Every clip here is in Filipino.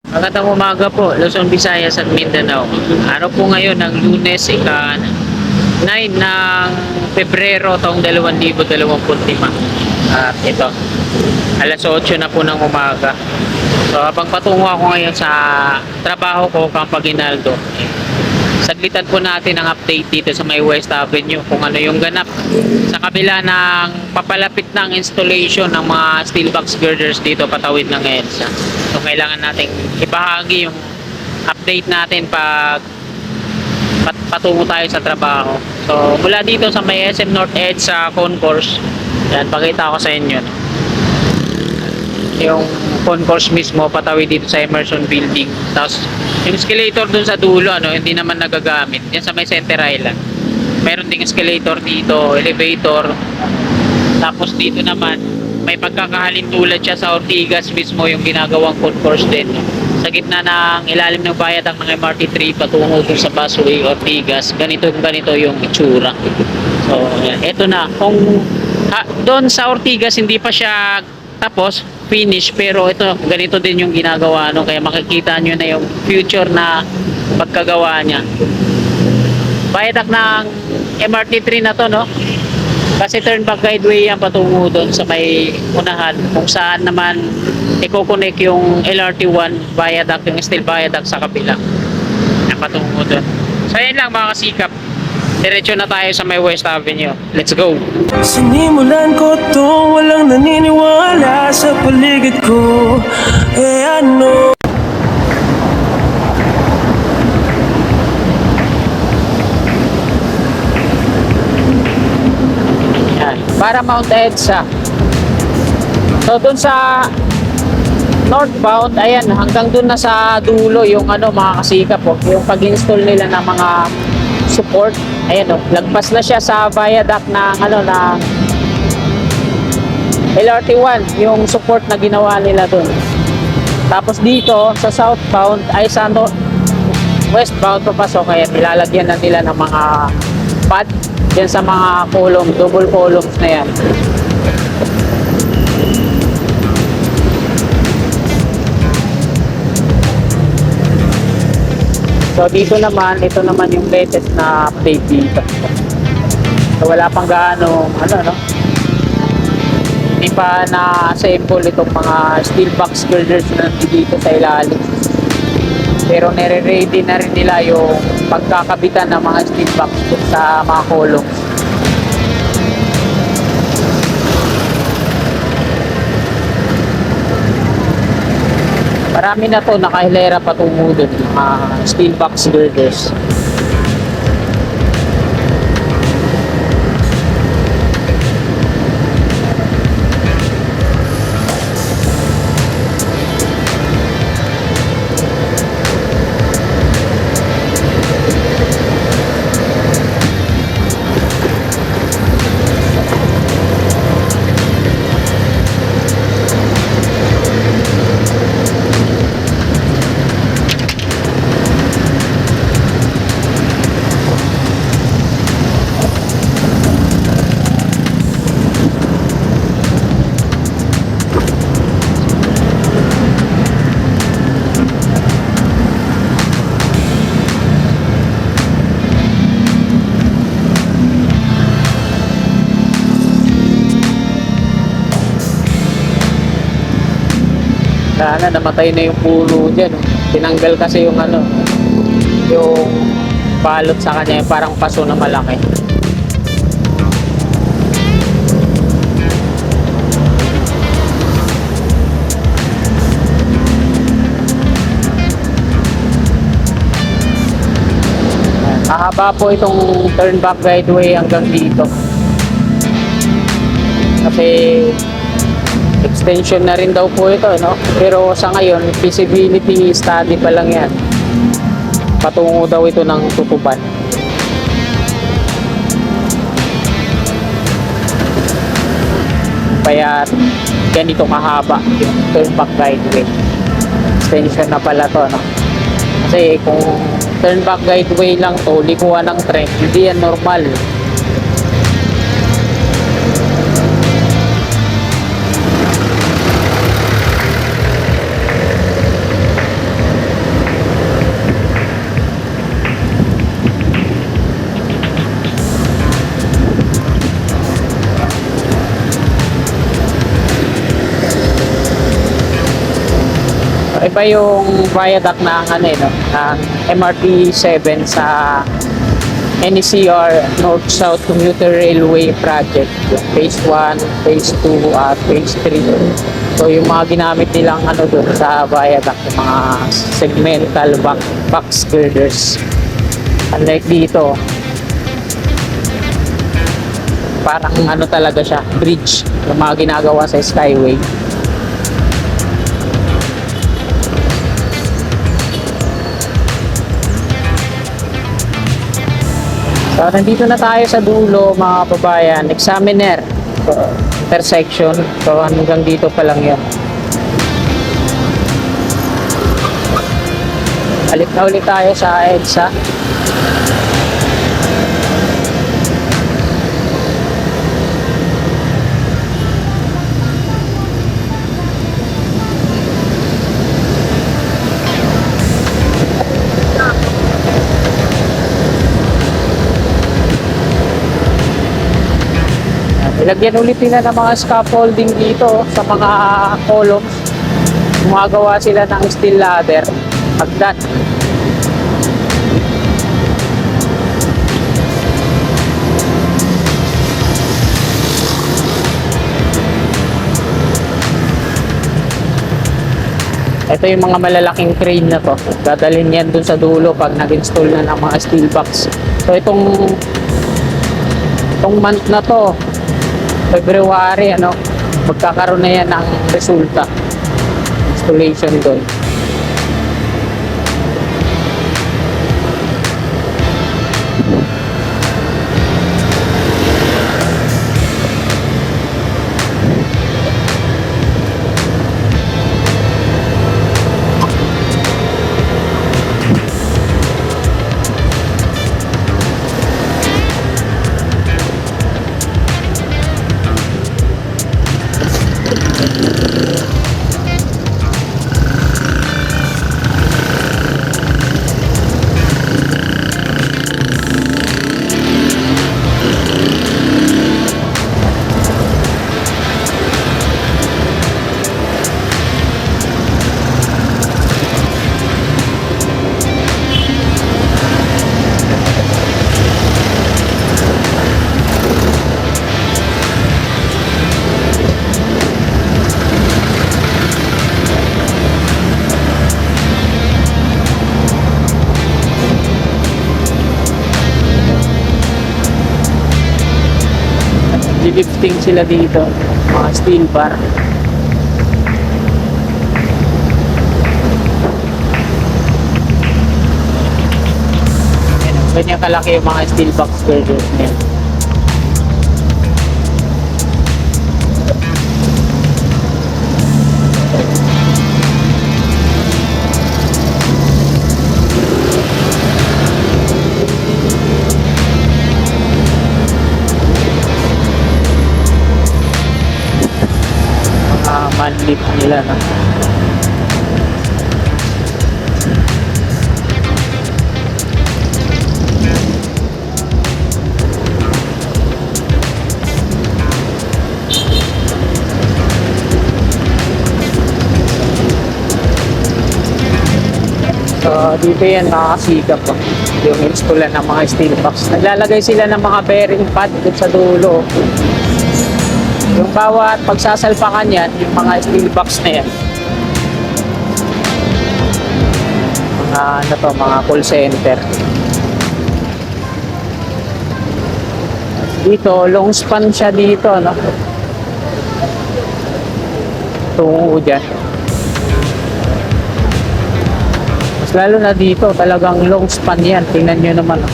Magandang umaga po, Luzon, Visayas at Mindanao. Araw po ngayon ng Lunes, ika-9 ng Pebrero taong 2025. At ito, alas 8 na po ng umaga. So habang patungo ako ngayon sa trabaho ko, Camp Aguinaldo, saglitan po natin ang update dito sa may West Avenue kung ano yung ganap sa kabila ng papalapit ng installation ng mga steel box girders dito patawid ng EDSA. So kailangan nating ibahagi yung update natin pag patungo tayo sa trabaho. So mula dito sa may SM North EDSA concourse, yan, pakita ko sa inyo yung concourse mismo patawid dito sa Emerson Building. Tapos yung escalator dun sa dulo, hindi naman nagagamit. Yan sa may Center Island. Meron ding escalator dito, elevator. Tapos dito naman, may pagkakahalin tulad siya sa Ortigas mismo yung ginagawang concourse din. Sa gitna ng ilalim ng viaduct ng MRT3 patungo dun sa Busway, Ortigas, ganito yung itsura. So, eto na. Kung doon sa Ortigas, hindi pa siya tapos finish, pero ito ganito din yung ginagawa kaya makikita nyo na yung future na pagkagawa niya. Viaduct ng MRT3 na to, kasi turn-back guideway yan patungo doon sa may unahan kung saan naman i-connect yung LRT1 viaduct, yung steel viaduct sa kabila na patungo doon. So yan lang mga kasikap, diretso na tayo sa may West Avenue. Let's go! Sinimulan ko to, walang naniniwala sa paligid ko. Ano? Yan, para Mount EDSA. So dun sa northbound, ayan, hanggang dun na sa dulo yung mga kasikap, yung pag-install nila ng mga support. Ayan, lagpas na siya sa viaduct ng na LRT1, yung support na ginawa nila dun. Tapos dito sa southbound ay sa westbound papasok, kaya nilalagyan na nila ng mga pad dyan sa mga column, double columns na yan. So dito naman, ito naman yung latest na update dito. So wala pang gaano, hindi pa na-assemble itong mga steel box girders na dito sa ilalim. Pero nire-ready na rin nila yung pagkakabitan ng mga steel box sa mga columns. Marami na to nakahilera patungo doon, mga steel box girders. Sana namatay na yung puno dyan. Tinanggal kasi yung yung balot sa kanya, yung parang paso na malaki. Mahaba po itong turn back guideway hanggang dito. Kasi extension na rin daw po ito, pero sa ngayon feasibility study pa lang yan, patungo daw ito ng tutuban. Kaya ganito kahaba yung turn back guideway. Extension na pala to, kasi kung turn back guideway lang to, likuan ng tren, hindi yan normal. pa yung viaduct ng ano eh, no, ng MRT 7 sa NECR North-South Commuter Railway Project. Yung Phase 1, Phase 2, at Phase 3. So yung mga ginamit nilang ano doon sa viaduct, yung mga segmental box girders. Unlike dito, parang ano talaga siya, bridge, yung mga ginagawa sa Skyway. So, nandito na tayo sa dulo mga kababayan, examiner intersection. So, hanggang dito pa lang yun. Balik na ulit tayo sa EDSA. Ilagyan ulit nila ng mga scaffolding dito sa mga columns. Gumagawa sila ng steel ladder. Hagdan. Ito yung mga malalaking crane na to. Dadalhin yan dun sa dulo pag nag-install na ng mga steel box. So itong month na to, February, ano, magkakaroon na yan ng resulta. Installation doon. Lifting sila dito, mga steel bar. Ganyan kalaki yung mga steel box girders niya. Man-lift nila, no? So, dito yan nakakasikap yung installan ng mga steel box. Naglalagay sila ng mga bearing pad dito sa dulo. Yung bawat pagsasalpakan yan, yung mga steel box na yan. Mga ano to, mga call center. Dito, long span siya dito, no? Tungo dyan. Mas lalo na dito, talagang long span yan. Tingnan nyo naman, no?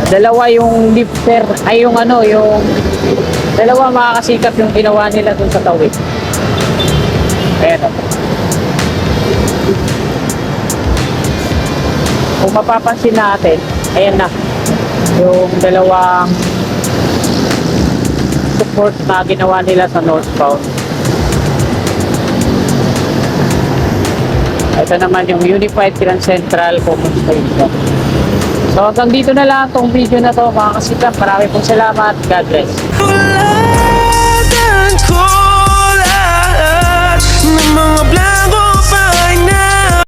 Dalawa yung lifter, ay yung ano, yung dalawa makakasikap yung ginawa nila dun sa tawid. Ayan. Kung mapapansin natin, ayan na, yung dalawang support na ginawa nila sa northbound. Ito naman yung Unified Grand Central Common Station. So hanggang dito na lang tong video na to mga kasikap. Marami pong salamat. God bless. Ulatan ko